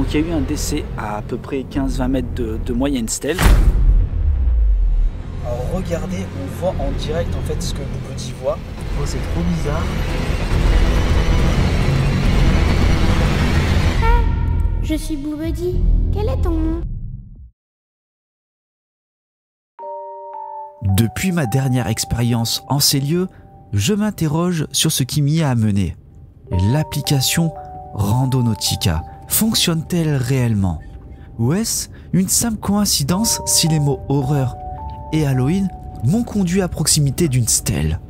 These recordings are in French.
Donc il y a eu un décès à peu près 15-20 mètres de moyenne stèle. Alors regardez, on voit en direct en fait ce que Boubedi voit. Oh, c'est trop bizarre. Je suis Boubedi. Quel est ton nom? Depuis ma dernière expérience en ces lieux, je m'interroge sur ce qui m'y a amené. L'application Randonautica fonctionne-t-elle réellement? Ou est-ce une simple coïncidence si les mots horreur et Halloween m'ont conduit à proximité d'une stèle?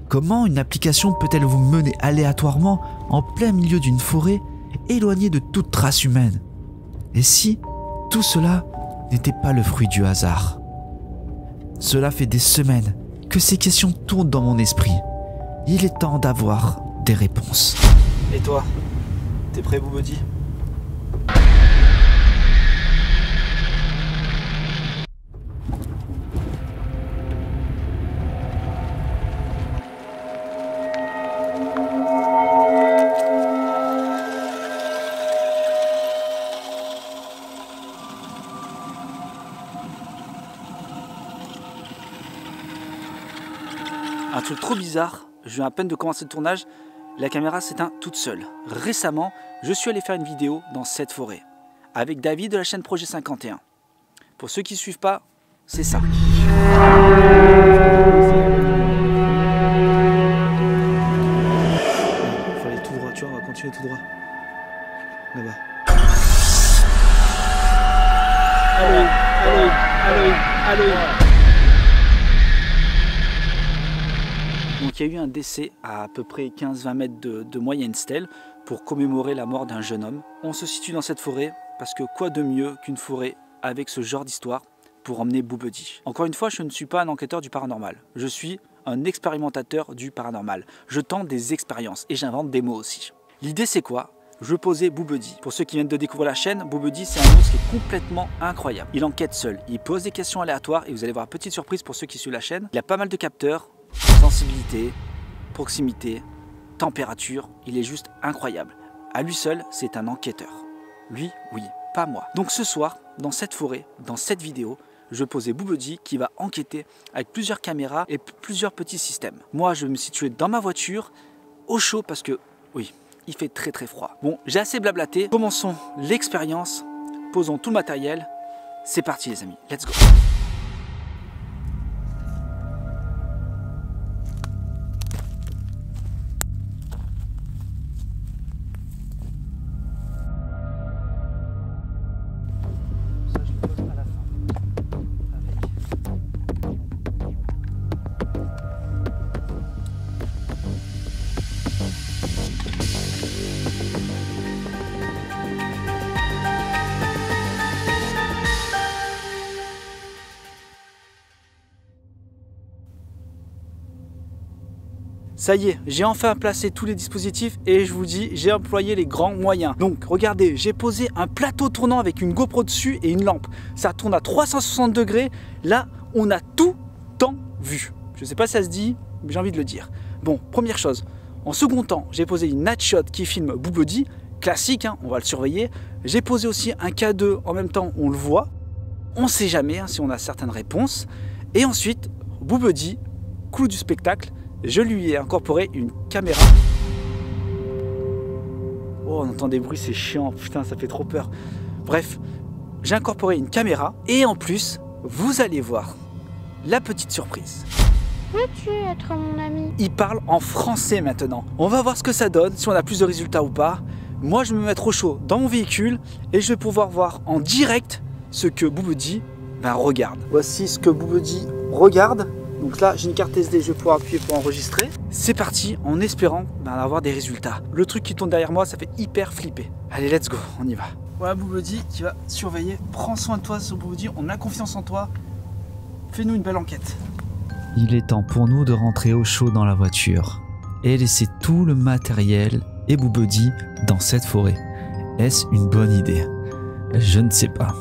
Comment une application peut-elle vous mener aléatoirement en plein milieu d'une forêt éloignée de toute trace humaine? Et si tout cela n'était pas le fruit du hasard? Cela fait des semaines que ces questions tournent dans mon esprit. Il est temps d'avoir des réponses. Et toi, t'es prêt Boubedi? Un truc trop bizarre, je viens à peine de commencer le tournage, la caméra s'éteint toute seule. Récemment, je suis allé faire une vidéo dans cette forêt, avec David de la chaîne Projet 51. Pour ceux qui ne suivent pas, c'est ça. Il faut aller tout droit, tu vois, on va continuer tout droit. Là-bas. Allez. Donc il y a eu un décès à peu près 15-20 mètres de moyenne stèle pour commémorer la mort d'un jeune homme. On se situe dans cette forêt parce que quoi de mieux qu'une forêt avec ce genre d'histoire pour emmener Boubedi. Encore une fois, je ne suis pas un enquêteur du paranormal. Je suis un expérimentateur du paranormal. Je tente des expériences et j'invente des mots aussi. L'idée c'est quoi? Je posais Boubedi. Pour ceux qui viennent de découvrir la chaîne, Boubedi c'est un monstre qui est complètement incroyable. Il enquête seul, il pose des questions aléatoires et vous allez voir, petite surprise pour ceux qui suivent la chaîne, il a pas mal de capteurs, sensibilité, proximité, température, il est juste incroyable. À lui seul, c'est un enquêteur. Lui, oui, pas moi. Donc ce soir, dans cette forêt, dans cette vidéo, je posais Boubedi qui va enquêter avec plusieurs caméras et plusieurs petits systèmes. Moi, je vais me situer dans ma voiture, au chaud parce que, oui, il fait très très froid. Bon, j'ai assez blablaté, commençons l'expérience, posons tout le matériel. C'est parti les amis, let's go. Ça y est, j'ai enfin placé tous les dispositifs et je vous dis, j'ai employé les grands moyens. Donc regardez, j'ai posé un plateau tournant avec une GoPro dessus et une lampe. Ça tourne à 360 degrés. Là, on a tout en vue. Je ne sais pas si ça se dit, mais j'ai envie de le dire. Bon, première chose. En second temps, j'ai posé une night shot qui filme Boubedi. Classique, hein, on va le surveiller. J'ai posé aussi un K2 en même temps, on le voit. On ne sait jamais hein, si on a certaines réponses. Et ensuite, Boubedi, clou du spectacle, je lui ai incorporé une caméra. Oh, on entend des bruits, c'est chiant. Putain, ça fait trop peur. Bref, j'ai incorporé une caméra. Et en plus, vous allez voir la petite surprise. Veux-tu être mon ami? Il parle en français maintenant. On va voir ce que ça donne, si on a plus de résultats ou pas. Moi, je vais me mettre au chaud dans mon véhicule et je vais pouvoir voir en direct ce que Boubedi regarde. Voici ce que Boubedi regarde. Donc là, j'ai une carte SD, je vais pouvoir appuyer pour enregistrer. C'est parti, en espérant avoir des résultats. Le truc qui tourne derrière moi, ça fait hyper flipper. Allez, let's go, on y va. Voilà Boubedi qui va surveiller. Prends soin de toi, Boubedi, on a confiance en toi. Fais-nous une belle enquête. Il est temps pour nous de rentrer au chaud dans la voiture et laisser tout le matériel et Boubedi dans cette forêt. Est-ce une bonne idée? Je ne sais pas.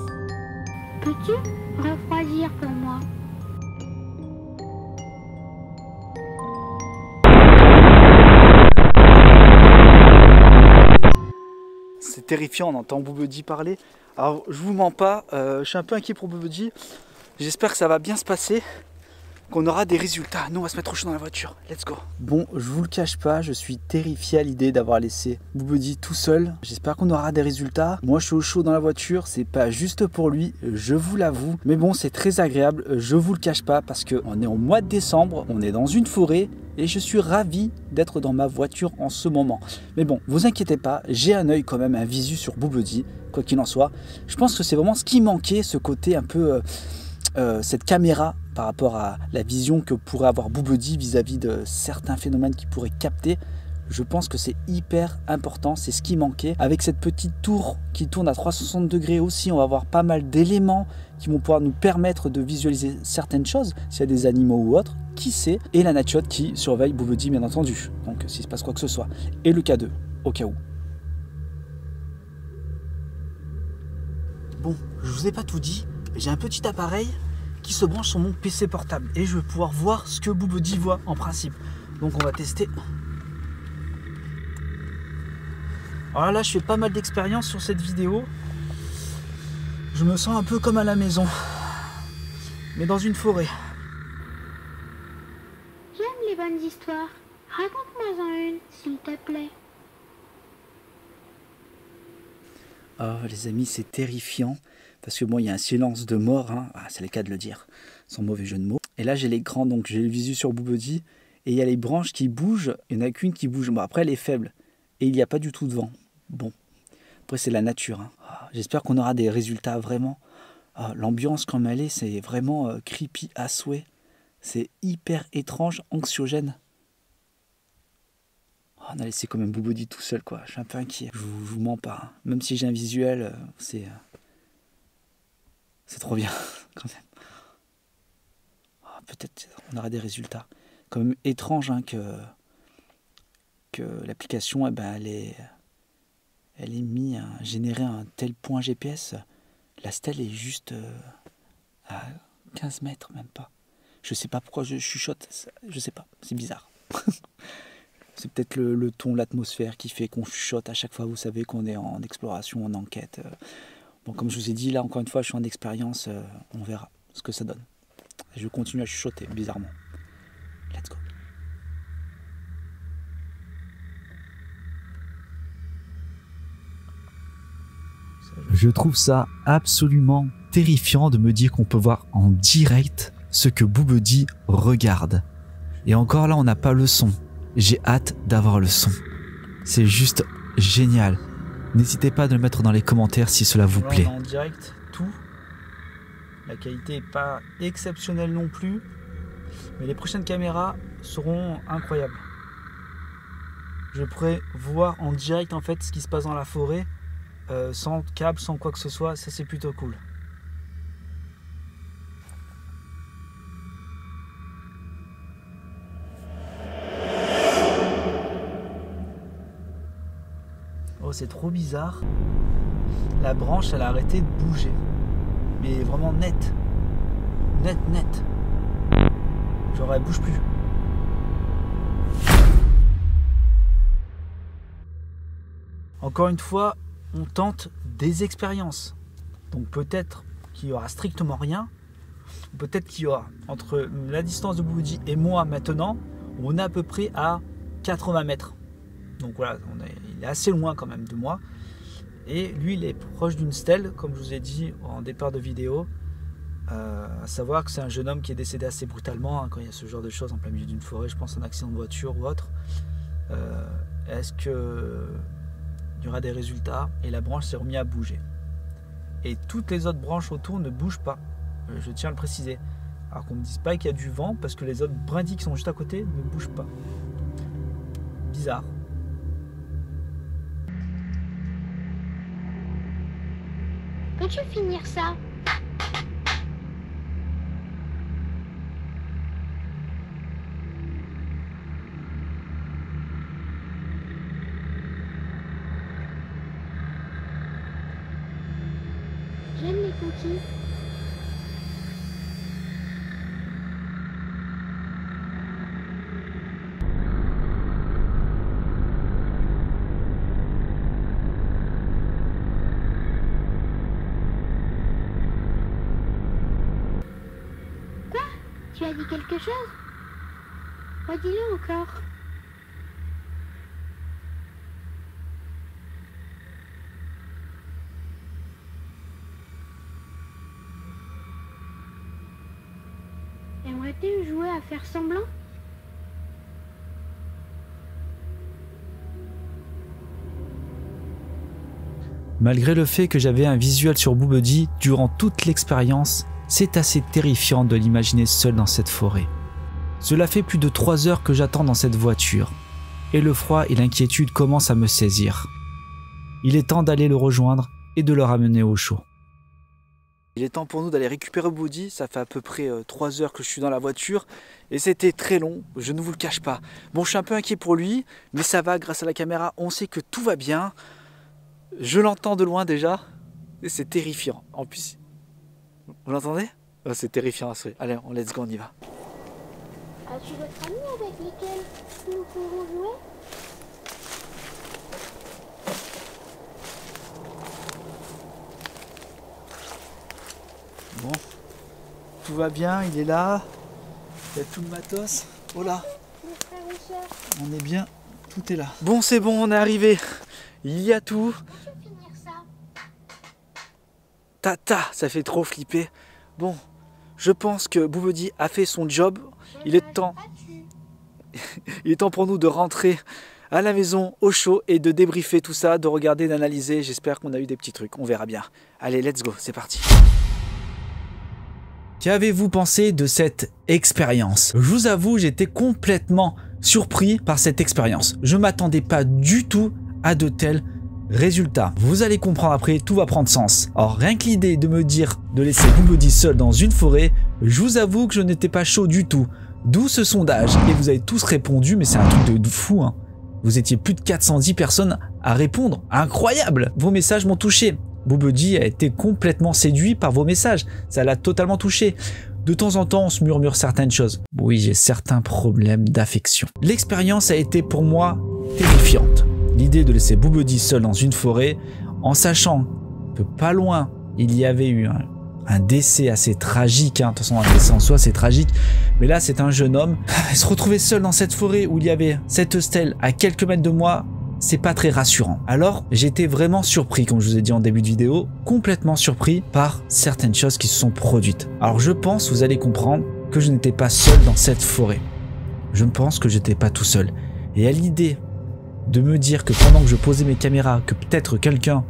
Peux-tu refroidir pour moi? terrifiant, on entend Boubedi parler. Alors je vous mens pas, je suis un peu inquiet pour Boubedi. J'espère que ça va bien se passer, qu'on aura des résultats. Nous on va se mettre au chaud dans la voiture, let's go. Bon, je vous le cache pas, je suis terrifié à l'idée d'avoir laissé Boubedi tout seul. J'espère qu'on aura des résultats. Moi je suis au chaud dans la voiture, c'est pas juste pour lui, je vous l'avoue. Mais bon, c'est très agréable, je vous le cache pas, parce qu'on est au mois de décembre, on est dans une forêt, et je suis ravi d'être dans ma voiture en ce moment. Mais bon, vous inquiétez pas, j'ai un œil quand même, un visu sur Boubedi, quoi qu'il en soit. Je pense que c'est vraiment ce qui manquait, ce côté un peu... cette caméra par rapport à la vision que pourrait avoir Boubedi vis-à-vis de certains phénomènes qu'il pourrait capter. Je pense que c'est hyper important, c'est ce qui manquait. Avec cette petite tour qui tourne à 360 degrés aussi, on va avoir pas mal d'éléments qui vont pouvoir nous permettre de visualiser certaines choses, s'il y a des animaux ou autres, qui sait. Et la Natchotte qui surveille Boubedi bien entendu, donc s'il se passe quoi que ce soit. Et le K2, au cas où. Bon, je vous ai pas tout dit, mais j'ai un petit appareil qui se branche sur mon PC portable et je vais pouvoir voir ce que Boubedi voit en principe. Donc on va tester. Alors là, je fais pas mal d'expérience sur cette vidéo. Je me sens un peu comme à la maison, mais dans une forêt. J'aime les bonnes histoires. Raconte-moi-en une, s'il te plaît. Oh les amis, c'est terrifiant. Parce que bon, il y a un silence de mort, hein. Ah, c'est le cas de le dire, sans mauvais jeu de mots. Et là, j'ai l'écran, donc j'ai le visu sur Boubedi, et il y a les branches qui bougent, il n'y en a qu'une qui bouge. Bon, après, elle est faible, et il n'y a pas du tout de vent. Bon, après, c'est la nature. Hein. Ah, j'espère qu'on aura des résultats vraiment. Ah, l'ambiance, comme elle est, c'est vraiment creepy à souhait. C'est hyper étrange, anxiogène. Oh, on a laissé quand même Boubedi tout seul, quoi. Je suis un peu inquiet. Je vous mens pas. Hein. Même si j'ai un visuel, c'est trop bien, quand même. Oh, peut-être on aura des résultats. Quand même étrange hein, que l'application, eh ben, elle est mise à générer un tel point GPS. La stèle est juste à 15 mètres, même pas. Je sais pas pourquoi je chuchote, je sais pas, c'est bizarre. C'est peut-être le ton, l'atmosphère qui fait qu'on chuchote à chaque fois, vous savez qu'on est en exploration, en enquête. Bon, comme je vous ai dit, là, encore une fois, je suis en expérience. On verra ce que ça donne. Je continue à chuchoter, bizarrement. Let's go. Je trouve ça absolument terrifiant de me dire qu'on peut voir en direct ce que Boubedi regarde. Et encore là, on n'a pas le son. J'ai hâte d'avoir le son. C'est juste génial. N'hésitez pas à le mettre dans les commentaires si cela vous plaît. On est en direct, tout. La qualité n'est pas exceptionnelle non plus. Mais les prochaines caméras seront incroyables. Je pourrai voir en direct en fait ce qui se passe dans la forêt. Sans câble, sans quoi que ce soit. Ça c'est plutôt cool. Oh, c'est trop bizarre. La branche, elle a arrêté de bouger. Mais vraiment net. Net. Genre, elle bouge plus. Encore une fois, on tente des expériences. Donc peut-être qu'il y aura strictement rien. Peut-être qu'il y aura, entre la distance de Boubedi et moi maintenant, on est à peu près à 80 mètres. Donc voilà, il est assez loin quand même de moi. Et lui, il est proche d'une stèle, comme je vous ai dit en départ de vidéo. À savoir que c'est un jeune homme qui est décédé assez brutalement hein, quand il y a ce genre de choses en plein milieu d'une forêt. Je pense à un accident de voiture ou autre. Est-ce que il y aura des résultats? Et la branche s'est remise à bouger. Et toutes les autres branches autour ne bougent pas. Je tiens à le préciser. Alors qu'on ne me dise pas qu'il y a du vent parce que les autres brindilles qui sont juste à côté ne bougent pas. Bizarre. Peux-tu finir ça? J'aime les cookies. dit quelque chose? Redis-le encore. Aimerais-tu jouer à faire semblant? Malgré le fait que j'avais un visuel sur Boobuddy durant toute l'expérience, c'est assez terrifiant de l'imaginer seul dans cette forêt. Cela fait plus de 3 heures que j'attends dans cette voiture, et le froid et l'inquiétude commencent à me saisir. Il est temps d'aller le rejoindre et de le ramener au chaud. Il est temps pour nous d'aller récupérer Boobuddy, ça fait à peu près 3 heures que je suis dans la voiture et c'était très long, je ne vous le cache pas. Bon, je suis un peu inquiet pour lui, mais ça va, grâce à la caméra, on sait que tout va bien. Je l'entends de loin déjà et c'est terrifiant. En plus, vous l'entendez? Oh, c'est terrifiant, allez, let's go, on y va. As-tu d'autres amis avec lesquels nous pouvons jouer? Bon, tout va bien, il est là, il y a tout le matos. Oh là, Mes frères et sœurs, on est bien, tout est là. Bon, c'est bon, on est arrivé, il y a tout. peux-tu finir ça? Tata, ça fait trop flipper. Bon, je pense que Boobuddy a fait son job, il est temps. Il est temps pour nous de rentrer à la maison au chaud et de débriefer tout ça, de regarder, d'analyser. J'espère qu'on a eu des petits trucs, on verra bien. Allez, let's go, c'est parti. Qu'avez-vous pensé de cette expérience? Je vous avoue, j'étais complètement surpris par cette expérience. Je ne m'attendais pas du tout à de tels résultats. Vous allez comprendre après, tout va prendre sens. Alors rien que l'idée de me dire de laisser Boobuddy seul dans une forêt, je vous avoue que je n'étais pas chaud du tout. D'où ce sondage, et vous avez tous répondu, mais c'est un truc de fou, hein. Vous étiez plus de 410 personnes à répondre. Incroyable! Vos messages m'ont touché. Boobuddy a été complètement séduit par vos messages. Ça l'a totalement touché. De temps en temps, on se murmure certaines choses. Oui, j'ai certains problèmes d'affection. L'expérience a été pour moi terrifiante. L'idée de laisser Boobuddy seul dans une forêt, en sachant que pas loin, il y avait eu un décès assez tragique. De toute façon, un décès en soi, c'est tragique. Mais là, c'est un jeune homme. Se retrouver seul dans cette forêt où il y avait cette stèle à quelques mètres de moi, c'est pas très rassurant. Alors, j'étais vraiment surpris, comme je vous ai dit en début de vidéo, complètement surpris par certaines choses qui se sont produites. Alors, je pense, vous allez comprendre, que je n'étais pas seul dans cette forêt. Je pense que j'étais pas tout seul. Et à l'idée de me dire que pendant que je posais mes caméras, que peut-être quelqu'un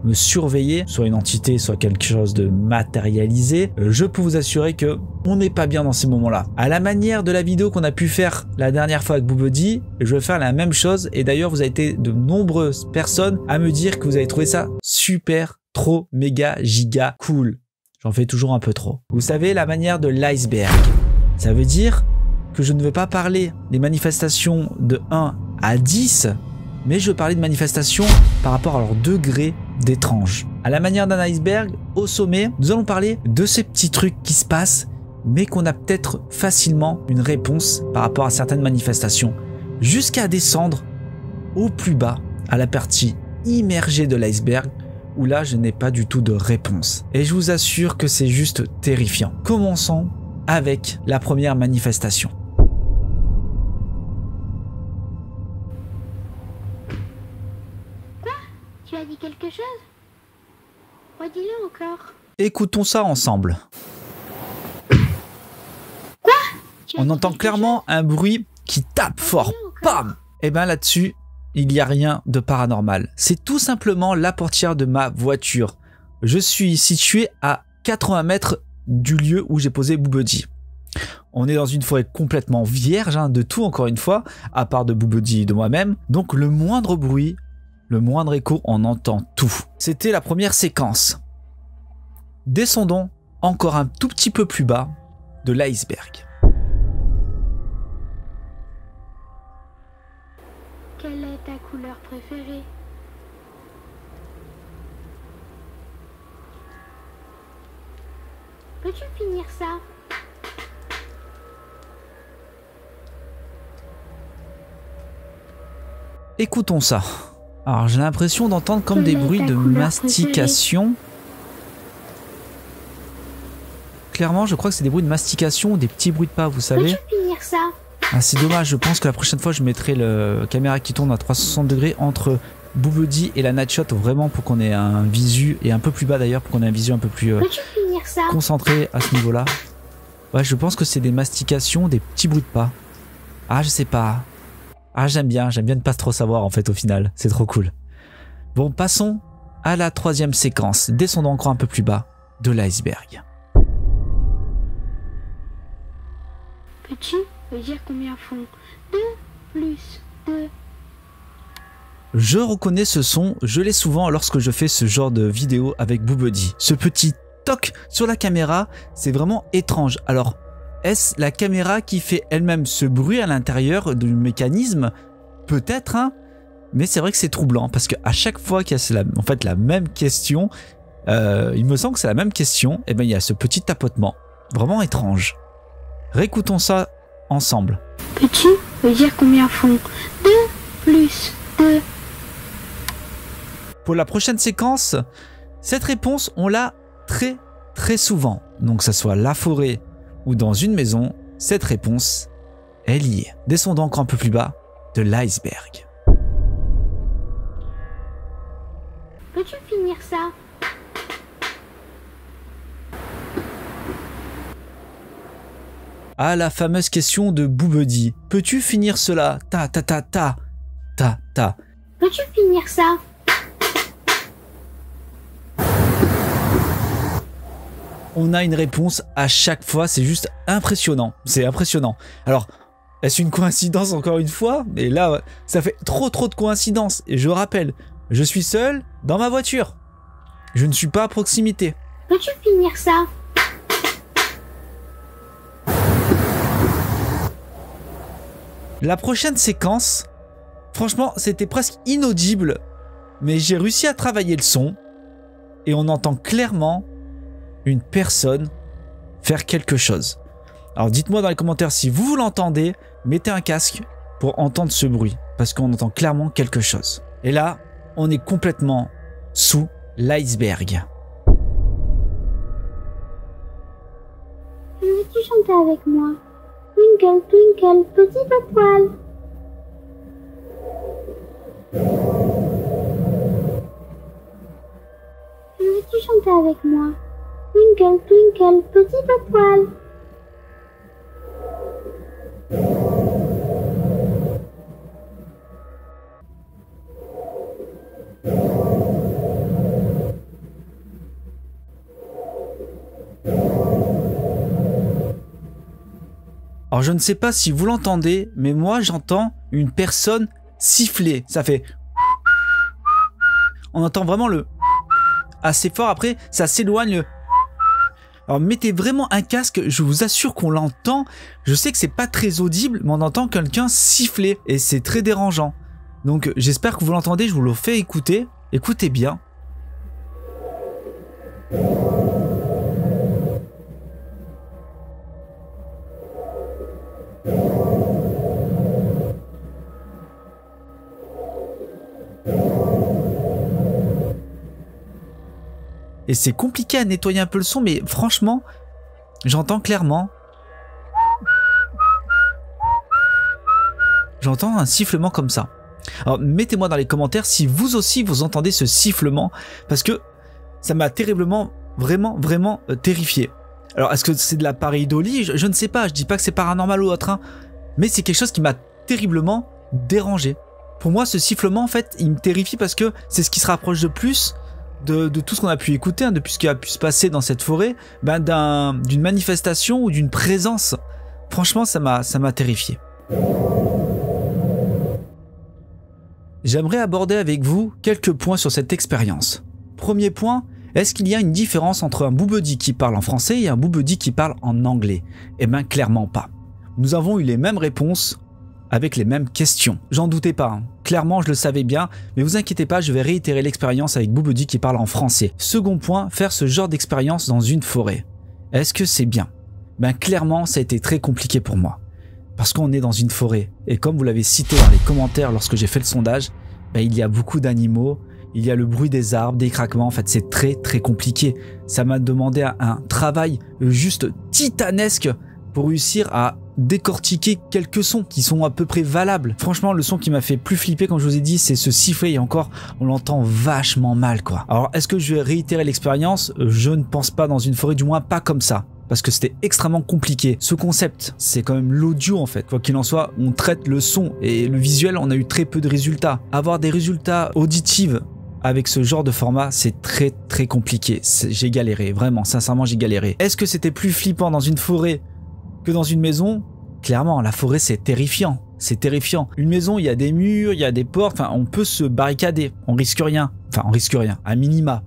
me surveiller, soit une entité, soit quelque chose de matérialisé, je peux vous assurer que on n'est pas bien dans ces moments-là. À la manière de la vidéo qu'on a pu faire la dernière fois avec Boobuddy, je vais faire la même chose et d'ailleurs vous avez été de nombreuses personnes à me dire que vous avez trouvé ça super, trop, méga, giga, cool. J'en fais toujours un peu trop. Vous savez, la manière de l'iceberg. Ça veut dire que je ne veux pas parler des manifestations de 1 à 10, mais je veux parler de manifestations par rapport à leur degré d'étrange. À la manière d'un iceberg, au sommet, nous allons parler de ces petits trucs qui se passent, mais qu'on a peut-être facilement une réponse par rapport à certaines manifestations, jusqu'à descendre au plus bas, à la partie immergée de l'iceberg, où là je n'ai pas du tout de réponse. Et je vous assure que c'est juste terrifiant. Commençons avec la première manifestation. Tu as dit quelque chose? Redis-le encore. Écoutons ça ensemble. Tu as On dit entend quelque clairement un bruit qui tape fort. Bam! Et bien là-dessus, il n'y a rien de paranormal. C'est tout simplement la portière de ma voiture. Je suis situé à 80 mètres du lieu où j'ai posé Boobuddy. On est dans une forêt complètement vierge, de tout encore une fois, à part de Boobuddy et de moi-même. Donc le moindre bruit, le moindre écho, on entend tout. C'était la première séquence. Descendons encore un tout petit peu plus bas de l'iceberg. Quelle est ta couleur préférée? Peux-tu finir ça? Écoutons ça. Alors j'ai l'impression d'entendre comme des bruits de mastication. clairement, je crois que c'est des bruits de mastication, des petits bruits de pas, vous savez. Peux-tu finir ça? Ah, c'est dommage, je pense que la prochaine fois, je mettrai la caméra qui tourne à 360 degrés entre Boubedi et la Nightshot, vraiment pour qu'on ait un visu, et un peu plus bas d'ailleurs, pour qu'on ait un visu un peu plus Peux-tu finir ça? concentré à ce niveau-là. Ouais, je pense que c'est des mastications, des petits bruits de pas. Ah, je sais pas. Ah, j'aime bien ne pas trop savoir en fait au final, c'est trop cool. Bon, passons à la troisième séquence, descendons encore un peu plus bas de l'iceberg. Peux-tu me dire combien font 2 plus 2? Je reconnais ce son, je l'ai souvent lorsque je fais ce genre de vidéo avec Boubedi. Ce petit toc sur la caméra, c'est vraiment étrange. Alors, est-ce la caméra qui fait elle-même ce bruit à l'intérieur du mécanisme? Peut-être, hein, mais c'est vrai que c'est troublant parce qu'à chaque fois qu'il y a en fait la même question, il me semble que c'est la même question, et bien il y a ce petit tapotement, vraiment étrange. Réécoutons ça ensemble. Peux-tu me dire combien font 2 plus 2? Pour la prochaine séquence, cette réponse, on l'a très souvent. Donc que ce soit la forêt ou dans une maison, cette réponse, elle y est. Descendons encore un peu plus bas de l'iceberg. Peux-tu finir ça? Ah, la fameuse question de Boubedi. Peux-tu finir cela? Ta. Peux-tu finir ça? On a une réponse à chaque fois, c'est juste impressionnant. C'est impressionnant. Alors, est-ce une coïncidence encore une fois? Mais là, ça fait trop de coïncidences. Et je rappelle, je suis seul dans ma voiture. Je ne suis pas à proximité. Peux-tu finir ça? La prochaine séquence, franchement, c'était presque inaudible, mais j'ai réussi à travailler le son et on entend clairement une personne faire quelque chose. Alors dites-moi dans les commentaires si vous l'entendez, mettez un casque pour entendre ce bruit, parce qu'on entend clairement quelque chose. Et là, on est complètement sous l'iceberg. Veux-tu chanter avec moi? Twinkle, twinkle, petit étoile. Veux-tu chanter avec moi? Twinkle, twinkle, petit étoile. Alors je ne sais pas si vous l'entendez, mais moi j'entends une personne siffler. Ça fait... On entend vraiment le... assez fort, après ça s'éloigne. Alors mettez vraiment un casque, je vous assure qu'on l'entend. Je sais que c'est pas très audible, mais on entend quelqu'un siffler et c'est très dérangeant. Donc j'espère que vous l'entendez, je vous le fais écouter. Écoutez bien. Et c'est compliqué à nettoyer un peu le son, mais franchement, j'entends clairement. J'entends un sifflement comme ça. Alors mettez-moi dans les commentaires si vous aussi vous entendez ce sifflement, parce que ça m'a terriblement, vraiment terrifié. Alors est-ce que c'est de la pareidolie? Je ne sais pas, je dis pas que c'est paranormal ou autre, hein, mais c'est quelque chose qui m'a terriblement dérangé. Pour moi, ce sifflement, en fait, il me terrifie parce que c'est ce qui se rapproche de plus de tout ce qu'on a pu écouter, hein, depuis ce qui a pu se passer dans cette forêt, ben d'une manifestation ou d'une présence. Franchement, ça m'a terrifié. J'aimerais aborder avec vous quelques points sur cette expérience. Premier point, est-ce qu'il y a une différence entre un Boubedi qui parle en français et un Boubedi qui parle en anglais? Eh bien, clairement pas. Nous avons eu les mêmes réponses avec les mêmes questions. J'en doutais pas, hein. Clairement je le savais bien, mais vous inquiétez pas, je vais réitérer l'expérience avec Boubedi qui parle en français. Second point, faire ce genre d'expérience dans une forêt. Est-ce que c'est bien? Ben clairement ça a été très compliqué pour moi. Parce qu'on est dans une forêt, et comme vous l'avez cité dans les commentaires lorsque j'ai fait le sondage, ben, il y a beaucoup d'animaux, il y a le bruit des arbres, des craquements, en fait c'est très très compliqué. Ça m'a demandé un travail juste titanesque pour réussir à décortiquer quelques sons qui sont à peu près valables. Franchement, le son qui m'a fait plus flipper, comme je vous ai dit, c'est ce sifflet, et encore, on l'entend vachement mal, quoi. Alors, est-ce que je vais réitérer l'expérience? Je ne pense pas dans une forêt, du moins pas comme ça. Parce que c'était extrêmement compliqué. Ce concept, c'est quand même l'audio en fait. Quoi qu'il en soit, on traite le son et le visuel, on a eu très peu de résultats. Avoir des résultats auditifs avec ce genre de format, c'est très très compliqué. J'ai galéré, vraiment, sincèrement j'ai galéré. Est-ce que c'était plus flippant dans une forêt que dans une maison? Clairement, la forêt c'est terrifiant. C'est terrifiant. Une maison, il y a des murs, il y a des portes, enfin on peut se barricader, on risque rien. Enfin on risque rien, à minima.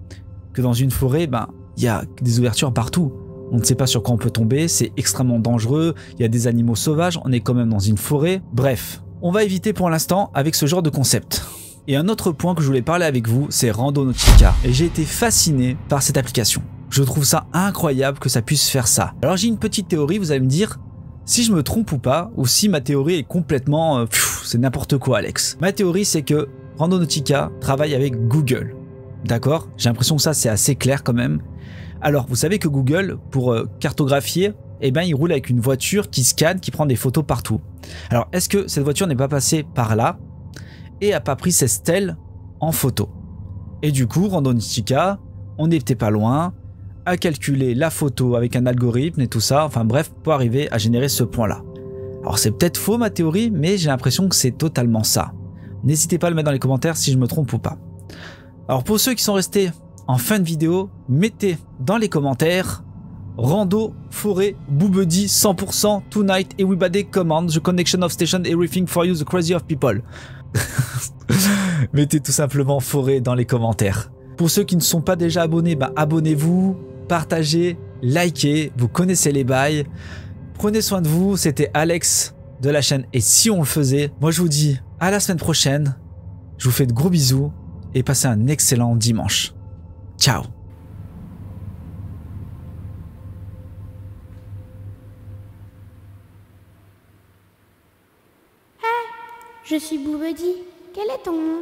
Que dans une forêt, ben il y a des ouvertures partout. On ne sait pas sur quoi on peut tomber, c'est extrêmement dangereux, il y a des animaux sauvages, on est quand même dans une forêt. Bref, on va éviter pour l'instant avec ce genre de concept. Et un autre point que je voulais parler avec vous, c'est Randonautica. Et j'ai été fasciné par cette application. Je trouve ça incroyable que ça puisse faire ça. Alors j'ai une petite théorie, vous allez me dire si je me trompe ou pas, ou si ma théorie est complètement... c'est n'importe quoi Alex. Ma théorie c'est que Randonautica travaille avec Google. D'accord? J'ai l'impression que ça c'est assez clair quand même. Alors, vous savez que Google, pour cartographier, eh ben, il roule avec une voiture qui scanne, qui prend des photos partout. Alors, est-ce que cette voiture n'est pas passée par là et a pas pris ces stèles en photo? Et du coup, Randonautica, on n'était pas loin, a calculé la photo avec un algorithme et tout ça, enfin bref, pour arriver à générer ce point-là. Alors, c'est peut-être faux ma théorie, mais j'ai l'impression que c'est totalement ça. N'hésitez pas à le mettre dans les commentaires si je me trompe ou pas. Alors, pour ceux qui sont restés en fin de vidéo, mettez dans les commentaires rando, forêt, boubedi, 100%, tonight, everybody command, the connection of station, everything for you, the crazy of people. Mettez tout simplement forêt dans les commentaires. Pour ceux qui ne sont pas déjà abonnés, bah abonnez-vous, partagez, likez, vous connaissez les bails. Prenez soin de vous, c'était Alex de la chaîne Et si on le faisait. Moi je vous dis à la semaine prochaine, je vous fais de gros bisous et passez un excellent dimanche. Ciao. Je suis Boubedi. Quel est ton nom?